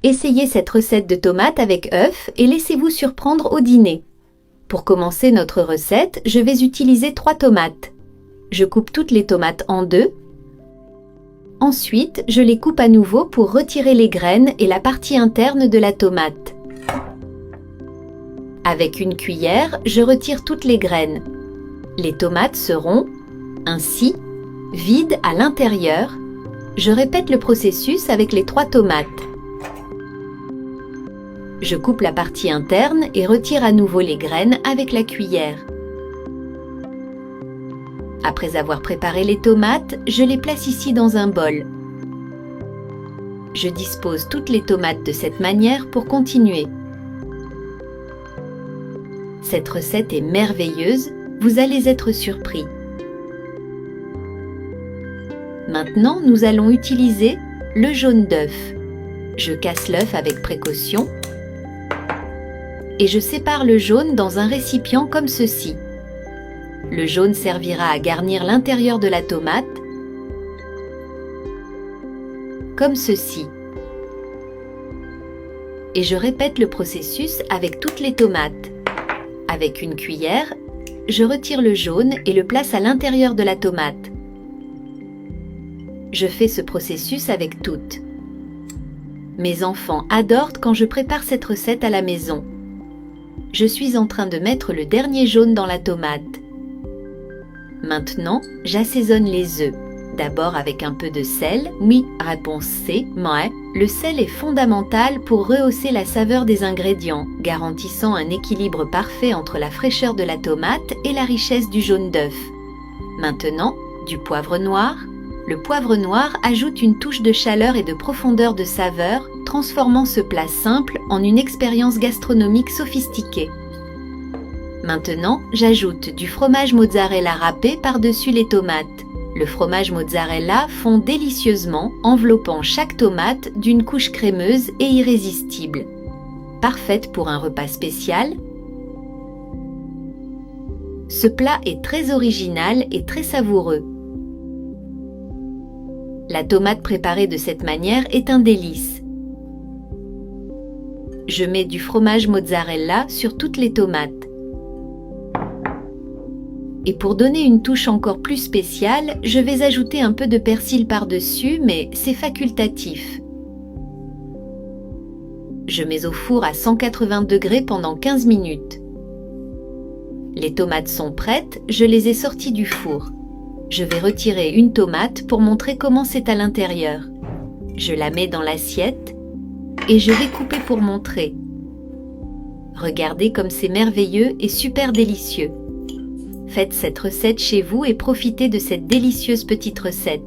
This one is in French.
Essayez cette recette de tomates avec œufs et laissez-vous surprendre au dîner. Pour commencer notre recette, je vais utiliser 3 tomates. Je coupe toutes les tomates en deux. Ensuite, je les coupe à nouveau pour retirer les graines et la partie interne de la tomate. Avec une cuillère, je retire toutes les graines. Les tomates seront, ainsi, vides à l'intérieur. Je répète le processus avec les 3 tomates. Je coupe la partie interne et retire à nouveau les graines avec la cuillère. Après avoir préparé les tomates, je les place ici dans un bol. Je dispose toutes les tomates de cette manière pour continuer. Cette recette est merveilleuse, vous allez être surpris. Maintenant, nous allons utiliser le jaune d'œuf. Je casse l'œuf avec précaution et je sépare le jaune dans un récipient comme ceci. Le jaune servira à garnir l'intérieur de la tomate, comme ceci. Et je répète le processus avec toutes les tomates. Avec une cuillère, je retire le jaune et le place à l'intérieur de la tomate. Je fais ce processus avec toutes. Mes enfants adorent quand je prépare cette recette à la maison. Je suis en train de mettre le dernier jaune dans la tomate. Maintenant, j'assaisonne les œufs. D'abord avec un peu de sel. Oui, réponse C, ouais. Le sel est fondamental pour rehausser la saveur des ingrédients, garantissant un équilibre parfait entre la fraîcheur de la tomate et la richesse du jaune d'œuf. Maintenant, du poivre noir. Le poivre noir ajoute une touche de chaleur et de profondeur de saveur, transformant ce plat simple en une expérience gastronomique sophistiquée. Maintenant, j'ajoute du fromage mozzarella râpé par-dessus les tomates. Le fromage mozzarella fond délicieusement, enveloppant chaque tomate d'une couche crémeuse et irrésistible. Parfaite pour un repas spécial. Ce plat est très original et très savoureux. La tomate préparée de cette manière est un délice. Je mets du fromage mozzarella sur toutes les tomates. Et pour donner une touche encore plus spéciale, je vais ajouter un peu de persil par-dessus, mais c'est facultatif. Je mets au four à 180 degrés pendant 15 minutes. Les tomates sont prêtes, je les ai sorties du four. Je vais retirer une tomate pour montrer comment c'est à l'intérieur. Je la mets dans l'assiette et je vais couper pour montrer. Regardez comme c'est merveilleux et super délicieux. Faites cette recette chez vous et profitez de cette délicieuse petite recette.